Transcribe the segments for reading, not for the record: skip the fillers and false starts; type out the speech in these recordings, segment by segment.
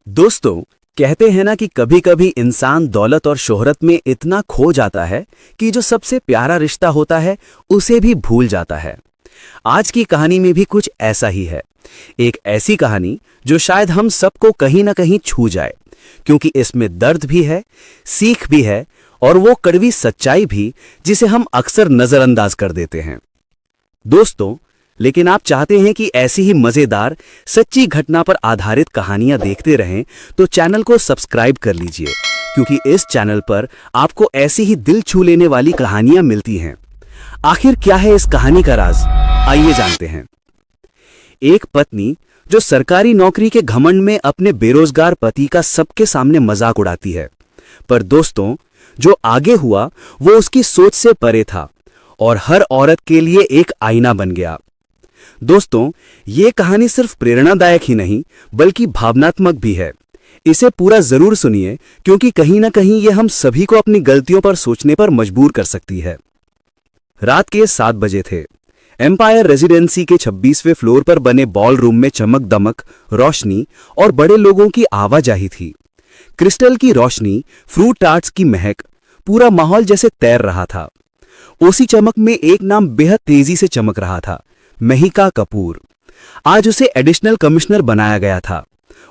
दोस्तों, कहते हैं ना कि कभी-कभी इंसान दौलत और शोहरत में इतना खो जाता है कि जो सबसे प्यारा रिश्ता होता है उसे भी भूल जाता है। आज की कहानी में भी कुछ ऐसा ही है। एक ऐसी कहानी जो शायद हम सबको कहीं ना कहीं छू जाए, क्योंकि इसमें दर्द भी है, सीख भी है और वो कड़वी सच्चाई भी जिसे हम अक्सर नजरअंदाज कर देते हैं। दोस्तों, लेकिन आप चाहते हैं कि ऐसी ही मजेदार सच्ची घटना पर आधारित कहानियां देखते रहें तो चैनल को सब्सक्राइब कर लीजिए, क्योंकि इस चैनल पर आपको ऐसी ही दिल छू लेने वाली कहानियां मिलती हैं। आखिर क्या है इस कहानी का राज? आइए जानते हैं। एक पत्नी जो सरकारी नौकरी के घमंड में अपने बेरोजगार पति का सबके सामने मजाक उड़ाती है, पर दोस्तों, जो आगे हुआ वो उसकी सोच से परे था और हर औरत के लिए एक आईना बन गया। दोस्तों, ये कहानी सिर्फ प्रेरणादायक ही नहीं बल्कि भावनात्मक भी है। इसे पूरा जरूर सुनिए, क्योंकि कहीं ना कहीं ये हम सभी को अपनी गलतियों पर सोचने पर मजबूर कर सकती है। रात के 7 बजे थे। एम्पायर रेजिडेंसी के 26वें फ्लोर पर बने बॉल रूम में चमक दमक, रोशनी और बड़े लोगों की आवाजाही थी। क्रिस्टल की रोशनी, फ्रूट टार्ट्स की महक, पूरा माहौल जैसे तैर रहा था। उसी चमक में एक नाम बेहद तेजी से चमक रहा था, महिका कपूर। आज उसे एडिशनल कमिश्नर बनाया गया था।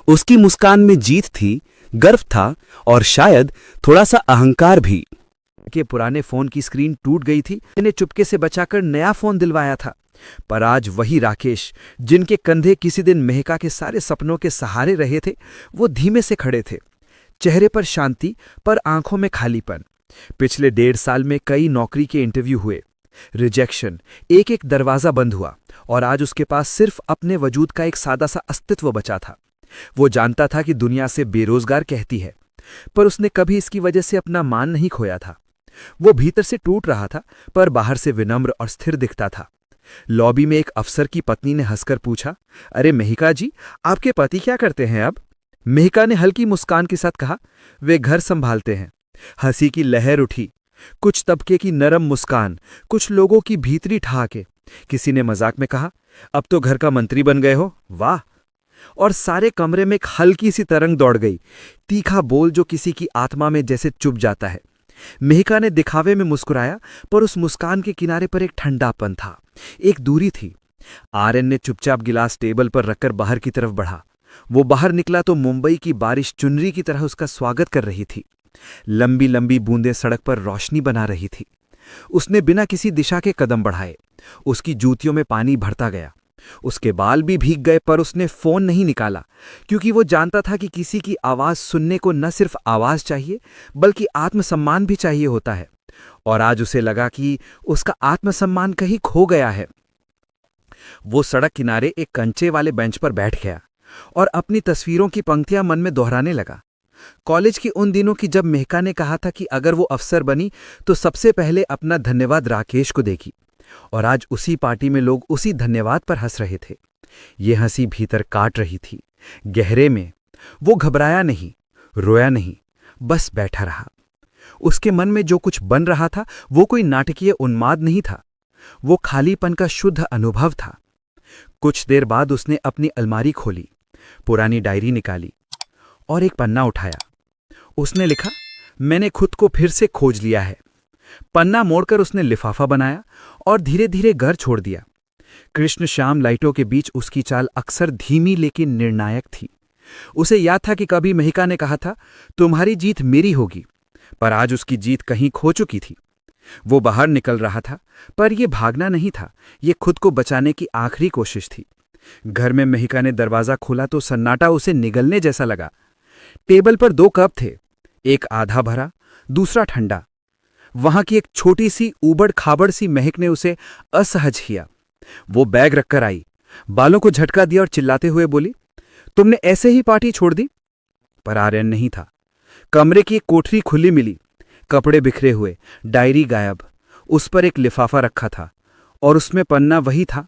उसकी मुस्कान में जीत थी, गर्व था और शायद थोड़ा सा अहंकार भी। के पुराने फोन की स्क्रीन टूट गई थी, इन्हें चुपके से बचाकर नया फोन दिलवाया था। पर आज वही राकेश, जिनके कंधे किसी दिन मेहका के सारे सपनों के सहारे रहे थे, वो धीमे से खड़े थे। चेहरे पर शांति, पर आंखों में खालीपन। पिछले 1.5 साल में कई नौकरी के इंटरव्यू हुए, रिजेक्शन, एक एक दरवाजा बंद हुआ, और आज उसके पास सिर्फ अपने वजूद का एक सादा सा अस्तित्व बचा था। वो जानता था कि दुनिया से बेरोजगार कहती है, पर उसने कभी इसकी वजह से अपना मान नहीं खोया था। वो भीतर से टूट रहा था, पर बाहर से विनम्र और स्थिर दिखता था। लॉबी में एक अफसर की पत्नी ने हंसकर पूछा, अरे मेहिका जी, आपके पति क्या करते हैं अब? मेहिका ने हल्की मुस्कान के साथ कहा, वे घर संभालते हैं। हंसी की लहर उठी, कुछ तबके की नरम मुस्कान, कुछ लोगों की भीतरी ठहाके। किसी ने मजाक में कहा, अब तो घर का मंत्री बन गए हो, वाह। और सारे कमरे में एक हल्की सी तरंग दौड़ गई, तीखा बोल जो किसी की आत्मा में जैसे चुभ जाता है। मेहिका ने दिखावे में मुस्कुराया, पर उस मुस्कान के किनारे पर एक ठंडापन था, एक दूरी थी। आर्यन ने चुपचाप गिलास टेबल पर रखकर बाहर की तरफ बढ़ा। वो बाहर निकला तो मुंबई की बारिश चुनरी की तरह उसका स्वागत कर रही थी। लंबी लंबी बूंदें सड़क पर रोशनी बना रही थी। उसने बिना किसी दिशा के कदम बढ़ाए। उसकी जूतियों में पानी भरता गया। उसके बाल भी भीग गए, पर उसने फोन नहीं निकाला, क्योंकि वो जानता था कि किसी की आवाज सुनने को न सिर्फ आवाज चाहिए, बल्कि आत्मसम्मान भी चाहिए होता है। और आज उसे लगा कि उसका आत्मसम्मान कहीं खो गया है। वो सड़क किनारे एक कंचे वाले बेंच पर बैठ गया और अपनी तस्वीरों की पंक्तियां मन में दोहराने लगा। कॉलेज की उन दिनों की, जब मेहका ने कहा था कि अगर वो अफसर बनी तो सबसे पहले अपना धन्यवाद राकेश को देगी। और आज उसी पार्टी में लोग उसी धन्यवाद पर हंस रहे थे। ये हंसी भीतर काट रही थी, गहरे में। वो घबराया नहीं, रोया नहीं, बस बैठा रहा। उसके मन में जो कुछ बन रहा था वो कोई नाटकीय उन्माद नहीं था, वो खालीपन का शुद्ध अनुभव था। कुछ देर बाद उसने अपनी अलमारी खोली, पुरानी डायरी निकाली और एक पन्ना उठाया। उसने लिखा, मैंने खुद को फिर से खोज लिया है। पन्ना मोड़कर उसने लिफाफा बनाया और धीरे धीरे घर छोड़ दिया। कृष्ण श्याम लाइटों के बीच उसकी चाल अक्सर धीमी लेकिन निर्णायक थी। उसे याद था कि कभी महिका ने कहा था, तुम्हारी जीत मेरी होगी, पर आज उसकी जीत कहीं खो चुकी थी। वो बाहर निकल रहा था, पर यह भागना नहीं था, ये खुद को बचाने की आखिरी कोशिश थी। घर में महिका ने दरवाजा खोला तो सन्नाटा उसे निगलने जैसा लगा। टेबल पर 2 कप थे, एक आधा भरा, दूसरा ठंडा। वहां की एक छोटी सी ऊबड़ खाबड़ सी महक ने उसे असहज किया। वो बैग रखकर आई, बालों को झटका दिया और चिल्लाते हुए बोली, तुमने ऐसे ही पार्टी छोड़ दी? पर आर्यन नहीं था। कमरे की एक कोठरी खुली मिली, कपड़े बिखरे हुए, डायरी गायब। उस पर एक लिफाफा रखा था और उसमें पन्ना वही था।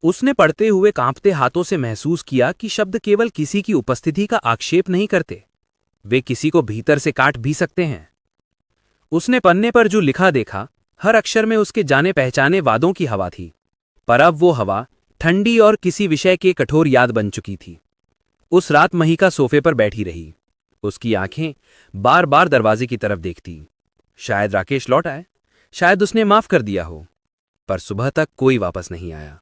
उसने पढ़ते हुए कांपते हाथों से महसूस किया कि शब्द केवल किसी की उपस्थिति का आक्षेप नहीं करते, वे किसी को भीतर से काट भी सकते हैं। उसने पन्ने पर जो लिखा देखा, हर अक्षर में उसके जाने पहचाने वादों की हवा थी, पर अब वो हवा ठंडी और किसी विषय की कठोर याद बन चुकी थी। उस रात महिका सोफे पर बैठी रही, उसकी आंखें बार बार दरवाजे की तरफ देखती। शायद राकेश लौट आए, शायद उसने माफ कर दिया हो, पर सुबह तक कोई वापस नहीं आया।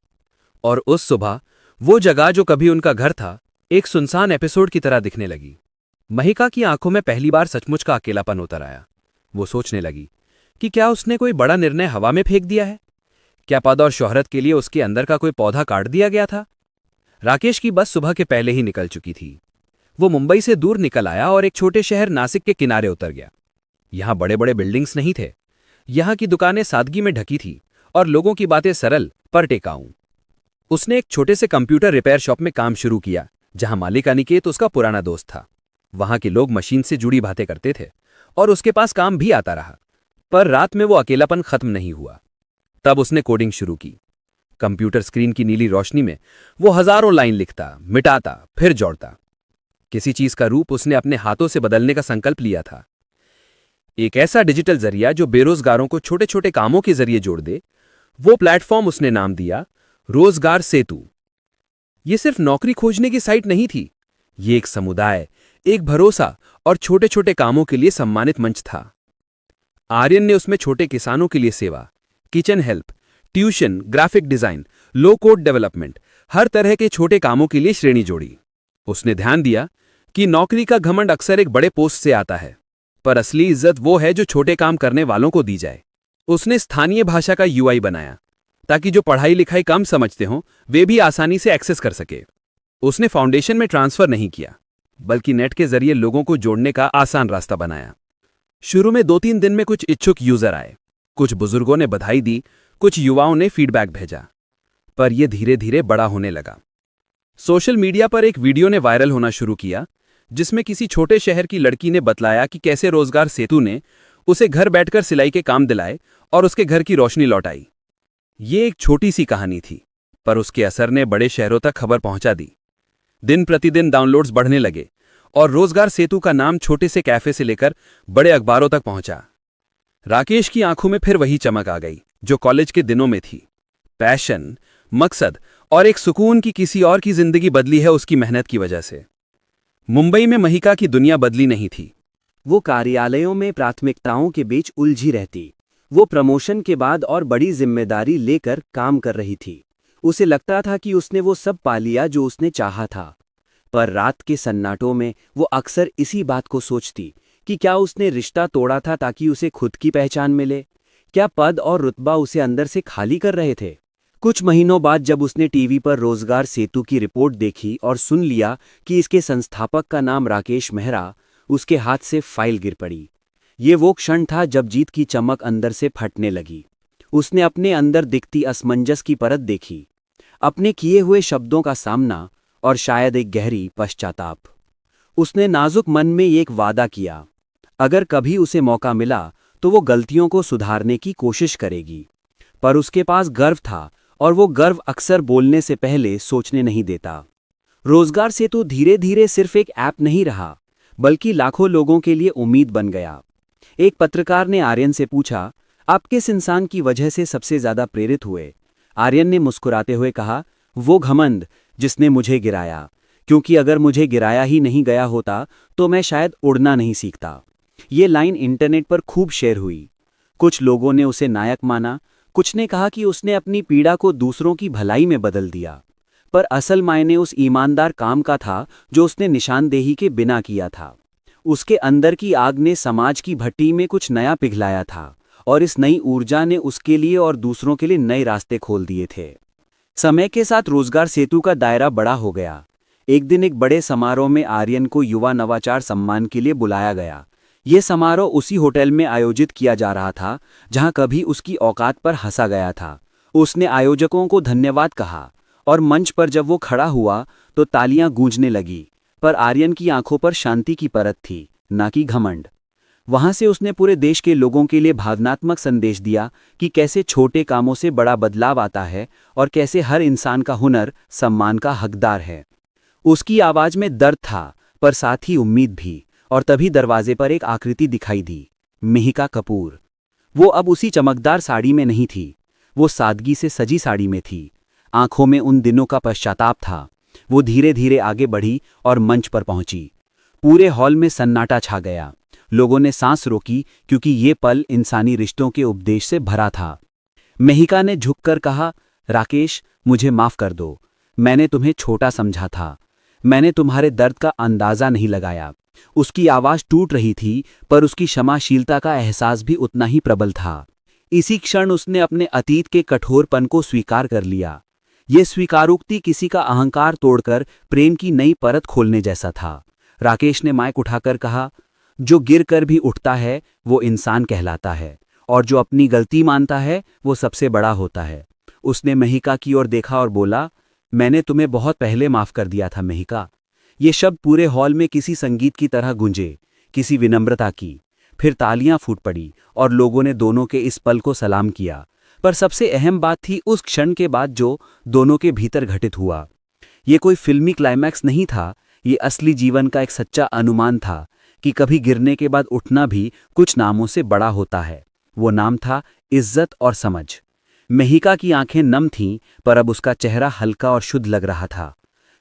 और उस सुबह वो जगह जो कभी उनका घर था, एक सुनसान एपिसोड की तरह दिखने लगी। महिका की आंखों में पहली बार सचमुच का अकेलापन उतर आया। वो सोचने लगी कि क्या उसने कोई बड़ा निर्णय हवा में फेंक दिया है? क्या पद और शोहरत के लिए उसके अंदर का कोई पौधा काट दिया गया था? राकेश की बस सुबह के पहले ही निकल चुकी थी। वो मुंबई से दूर निकल आया और एक छोटे शहर नासिक के किनारे उतर गया। यहां बड़े बड़े बिल्डिंग्स नहीं थे, यहां की दुकानें सादगी में ढकी थी और लोगों की बातें सरल पर टेकाऊ। उसने एक छोटे से कंप्यूटर रिपेयर शॉप में काम शुरू किया, जहां मालिक अनिकेत उसका पुराना दोस्त था। वहां के लोग मशीन से जुड़ी बातें करते थे और उसके पास काम भी आता रहा। पर रात में वो अकेलापन खत्म नहीं हुआ। तब उसने कोडिंग शुरू की। कंप्यूटर स्क्रीन की नीली रोशनी में वो हजारों लाइन लिखता, मिटाता, फिर जोड़ता। किसी चीज का रूप उसने अपने हाथों से बदलने का संकल्प लिया था। एक ऐसा डिजिटल जरिया जो बेरोजगारों को छोटे छोटे कामों के जरिए जोड़ दे। वो प्लेटफॉर्म उसने नाम दिया रोजगार सेतु। ये सिर्फ नौकरी खोजने की साइट नहीं थी, ये एक समुदाय, एक भरोसा और छोटे छोटे कामों के लिए सम्मानित मंच था। आर्यन ने उसमें छोटे किसानों के लिए सेवा, kitchen help, tuition, graphic design, low code development, हर तरह के छोटे कामों के लिए श्रेणी जोड़ी। उसने ध्यान दिया कि नौकरी का घमंड अक्सर एक बड़े पोस्ट से आता है, पर असली इज्जत वो है जो छोटे काम करने वालों को दी जाए। उसने स्थानीय भाषा का यूआई बनाया ताकि जो पढ़ाई लिखाई कम समझते हों वे भी आसानी से एक्सेस कर सके। उसने फाउंडेशन में ट्रांसफर नहीं किया, बल्कि नेट के जरिए लोगों को जोड़ने का आसान रास्ता बनाया। शुरू में 2-3 दिन में कुछ इच्छुक यूजर आए, कुछ बुजुर्गों ने बधाई दी, कुछ युवाओं ने फीडबैक भेजा, पर यह धीरे धीरे बड़ा होने लगा। सोशल मीडिया पर एक वीडियो ने वायरल होना शुरू किया, जिसमें किसी छोटे शहर की लड़की ने बतलाया कि कैसे रोजगार सेतु ने उसे घर बैठकर सिलाई के काम दिलाए और उसके घर की रोशनी लौटाई। ये एक छोटी सी कहानी थी, पर उसके असर ने बड़े शहरों तक खबर पहुंचा दी। दिन प्रतिदिन डाउनलोड्स बढ़ने लगे और रोजगार सेतु का नाम छोटे से कैफे से लेकर बड़े अखबारों तक पहुंचा। राकेश की आंखों में फिर वही चमक आ गई जो कॉलेज के दिनों में थी। पैशन, मकसद और एक सुकून की किसी और की जिंदगी बदली है उसकी मेहनत की वजह से। मुंबई में महिका की दुनिया बदली नहीं थी। वो कार्यालयों में प्राथमिकताओं के बीच उलझी रहती। वो प्रमोशन के बाद और बड़ी जिम्मेदारी लेकर काम कर रही थी। उसे लगता था कि उसने वो सब पा लिया जो उसने चाहा था, पर रात के सन्नाटों में वो अक्सर इसी बात को सोचती कि क्या उसने रिश्ता तोड़ा था ताकि उसे खुद की पहचान मिले? क्या पद और रुतबा उसे अंदर से खाली कर रहे थे? कुछ महीनों बाद जब उसने टीवी पर रोजगार सेतु की रिपोर्ट देखी और सुन लिया कि इसके संस्थापक का नाम राकेश मेहरा, उसके हाथ से फाइल गिर पड़ी। ये वो क्षण था जब जीत की चमक अंदर से फटने लगी। उसने अपने अंदर दिखती असमंजस की परत देखी, अपने किए हुए शब्दों का सामना और शायद एक गहरी पश्चाताप। उसने नाजुक मन में एक वादा किया, अगर कभी उसे मौका मिला तो वो गलतियों को सुधारने की कोशिश करेगी। पर उसके पास गर्व था और वो गर्व अक्सर बोलने से पहले सोचने नहीं देता। रोजगार सेतु धीरे धीरे सिर्फ एक ऐप नहीं रहा, बल्कि लाखों लोगों के लिए उम्मीद बन गया। एक पत्रकार ने आर्यन से पूछा, आप किस इंसान की वजह से सबसे ज्यादा प्रेरित हुए? आर्यन ने मुस्कुराते हुए कहा, वो घमंड जिसने मुझे गिराया, क्योंकि अगर मुझे गिराया ही नहीं गया होता तो मैं शायद उड़ना नहीं सीखता। ये लाइन इंटरनेट पर खूब शेयर हुई। कुछ लोगों ने उसे नायक माना, कुछ ने कहा कि उसने अपनी पीड़ा को दूसरों की भलाई में बदल दिया। पर असल मायने उस ईमानदार काम का था जो उसने निशानदेही के बिना किया था। उसके अंदर की आग ने समाज की भट्टी में कुछ नया पिघलाया था और इस नई ऊर्जा ने उसके लिए और दूसरों के लिए नए रास्ते खोल दिए थे। समय के साथ रोजगार सेतु का दायरा बड़ा हो गया। एक दिन एक बड़े समारोह में आर्यन को युवा नवाचार सम्मान के लिए बुलाया गया। ये समारोह उसी होटल में आयोजित किया जा रहा था जहां कभी उसकी औकात पर हंसा गया था। उसने आयोजकों को धन्यवाद कहा और मंच पर जब वो खड़ा हुआ तो तालियां गूंजने लगी, पर आर्यन की आंखों पर शांति की परत थी, ना कि घमंड। वहां से उसने पूरे देश के लोगों के लिए भावनात्मक संदेश दिया कि कैसे छोटे कामों से बड़ा बदलाव आता है और कैसे हर इंसान का हुनर सम्मान का हकदार है। उसकी आवाज में दर्द था, पर साथ ही उम्मीद भी। और तभी दरवाजे पर एक आकृति दिखाई दी, मिहिका कपूर। वो अब उसी चमकदार साड़ी में नहीं थी, वो सादगी से सजी साड़ी में थी। आंखों में उन दिनों का पश्चाताप था। वो धीरे धीरे आगे बढ़ी और मंच पर पहुंची। पूरे हॉल में सन्नाटा छा गया। लोगों ने सांस रोकी, क्योंकि ये पल इंसानी रिश्तों के उपदेश से भरा था। मिहिका ने झुककर कहा, राकेश, मुझे माफ कर दो। मैंने तुम्हें छोटा समझा था। मैंने तुम्हारे दर्द का अंदाजा नहीं लगाया। उसकी आवाज टूट रही थी, पर उसकी क्षमाशीलता का एहसास भी उतना ही प्रबल था। इसी क्षण उसने अपने अतीत के कठोरपन को स्वीकार कर लिया। ये स्वीकारोक्ति किसी का अहंकार तोड़कर प्रेम की नई परत खोलने जैसा था। राकेश ने माइक उठाकर कहा, जो गिर कर भी उठता है वो इंसान कहलाता है, और जो अपनी गलती मानता है वो सबसे बड़ा होता है। उसने मिहिका की ओर देखा और बोला, मैंने तुम्हें बहुत पहले माफ कर दिया था मिहिका। ये शब्द पूरे हॉल में किसी संगीत की तरह गूंजे, किसी विनम्रता की। फिर तालियां फूट पड़ी और लोगों ने दोनों के इस पल को सलाम किया। पर सबसे अहम बात थी उस क्षण के बाद जो दोनों के भीतर घटित हुआ। ये कोई फिल्मी क्लाइमैक्स नहीं था, ये असली जीवन का एक सच्चा अनुमान था कि कभी गिरने के बाद उठना भी कुछ नामों से बड़ा होता है। वो नाम था इज्जत और समझ। मिहिका की आंखें नम थीं, पर अब उसका चेहरा हल्का और शुद्ध लग रहा था।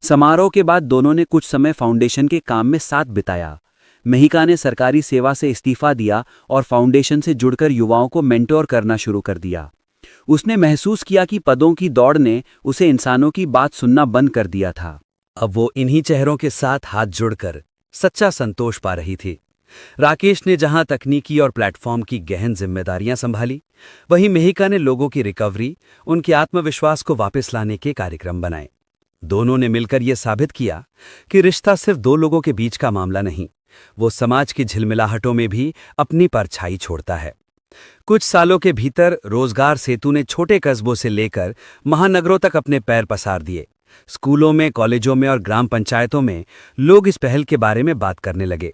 समारोह के बाद दोनों ने कुछ समय फाउंडेशन के काम में साथ बिताया। मिहिका ने सरकारी सेवा से इस्तीफा दिया और फाउंडेशन से जुड़कर युवाओं को मेंटोर करना शुरू कर दिया। उसने महसूस किया कि पदों की दौड़ ने उसे इंसानों की बात सुनना बंद कर दिया था। अब वो इन्हीं चेहरों के साथ हाथ जोड़कर सच्चा संतोष पा रही थी। राकेश ने जहां तकनीकी और प्लेटफॉर्म की गहन जिम्मेदारियां संभाली, वहीं मिहिका ने लोगों की रिकवरी, उनके आत्मविश्वास को वापस लाने के कार्यक्रम बनाए। दोनों ने मिलकर यह साबित किया कि रिश्ता सिर्फ दो लोगों के बीच का मामला नहीं, वो समाज की झिलमिलाहटों में भी अपनी परछाई छोड़ता है। कुछ सालों के भीतर रोजगार सेतु ने छोटे कस्बों से लेकर महानगरों तक अपने पैर पसार दिए। स्कूलों में, कॉलेजों में और ग्राम पंचायतों में लोग इस पहल के बारे में बात करने लगे।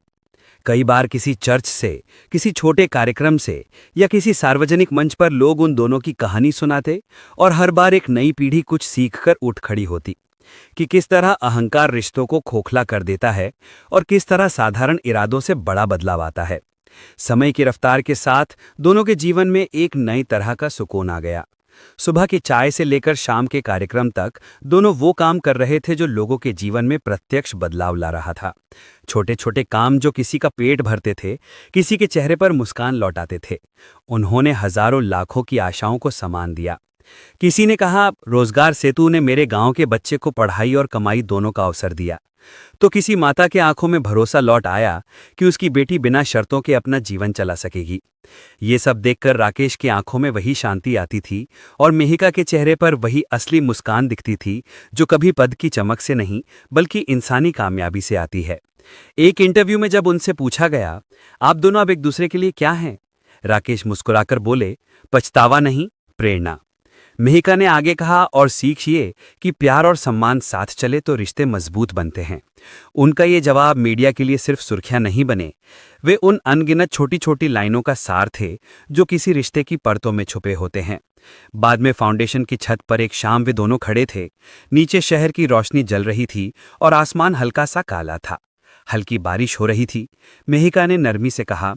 कई बार किसी चर्च से, किसी छोटे कार्यक्रम से या किसी सार्वजनिक मंच पर लोग उन दोनों की कहानी सुनाते, और हर बार एक नई पीढ़ी कुछ सीखकर उठ खड़ी होती कि किस तरह अहंकार रिश्तों को खोखला कर देता है और किस तरह साधारण इरादों से बड़ा बदलाव आता है। समय की रफ्तार के साथ दोनों के जीवन में एक नई तरह का सुकून आ गया। सुबह की चाय से लेकर शाम के कार्यक्रम तक दोनों वो काम कर रहे थे जो लोगों के जीवन में प्रत्यक्ष बदलाव ला रहा था। छोटे छोटे काम जो किसी का पेट भरते थे, किसी के चेहरे पर मुस्कान लौटाते थे। उन्होंने हजारों लाखों की आशाओं को समान दिया। किसी ने कहा, रोजगार सेतु ने मेरे गांव के बच्चे को पढ़ाई और कमाई दोनों का अवसर दिया। तो किसी माता के आंखों में भरोसा लौट आया कि उसकी बेटी बिना शर्तों के अपना जीवन चला सकेगी। ये सब देखकर राकेश की आंखों में वही शांति आती थी और मिहिका के चेहरे पर वही असली मुस्कान दिखती थी जो कभी पद की चमक से नहीं, बल्कि इंसानी कामयाबी से आती है। एक इंटरव्यू में जब उनसे पूछा गया, आप दोनों अब एक दूसरे के लिए क्या हैं, राकेश मुस्कुराकर बोले, पछतावा नहीं, प्रेरणा। मिहिका ने आगे कहा, और सीखिए कि प्यार और सम्मान साथ चले तो रिश्ते मजबूत बनते हैं। उनका ये जवाब मीडिया के लिए सिर्फ सुर्खियां नहीं बने, वे उन अनगिनत छोटी छोटी लाइनों का सार थे जो किसी रिश्ते की परतों में छुपे होते हैं। बाद में फाउंडेशन की छत पर एक शाम वे दोनों खड़े थे। नीचे शहर की रोशनी जल रही थी और आसमान हल्का सा काला था। हल्की बारिश हो रही थी। मिहिका ने नरमी से कहा,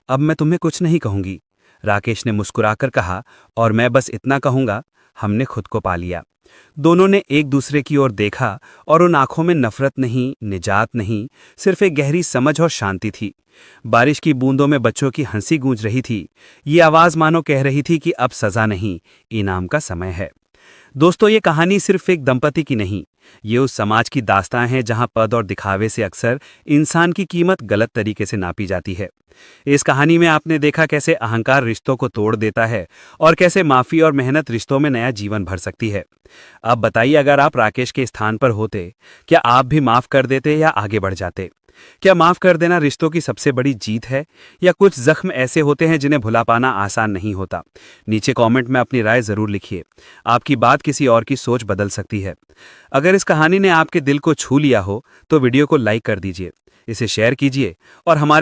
अब मैं तुम्हें कुछ नहीं कहूंगी। राकेश ने मुस्कुराकर कहा, और मैं बस इतना कहूंगा, हमने खुद को पा लिया। दोनों ने एक दूसरे की ओर देखा और उन आंखों में नफरत नहीं, निजात नहीं, सिर्फ एक गहरी समझ और शांति थी। बारिश की बूंदों में बच्चों की हंसी गूंज रही थी। ये आवाज मानो कह रही थी कि अब सजा नहीं, इनाम का समय है। दोस्तों, ये कहानी सिर्फ एक दंपति की नहीं, ये उस समाज की दास्तां है जहां पद और दिखावे से अक्सर इंसान की कीमत गलत तरीके से नापी जाती है। इस कहानी में आपने देखा कैसे अहंकार रिश्तों को तोड़ देता है और कैसे माफी और मेहनत रिश्तों में नया जीवन भर सकती है। अब बताइए, अगर आप राकेश के स्थान पर होते, क्या आप भी माफ कर देते या आगे बढ़ जाते? क्या माफ कर देना रिश्तों की सबसे बड़ी जीत है, या कुछ जख्म ऐसे होते हैं जिन्हें भुला पाना आसान नहीं होता? नीचे कमेंट में अपनी राय जरूर लिखिए। आपकी बात किसी और की सोच बदल सकती है। अगर इस कहानी ने आपके दिल को छू लिया हो तो वीडियो को लाइक कर दीजिए, इसे शेयर कीजिए और हमारे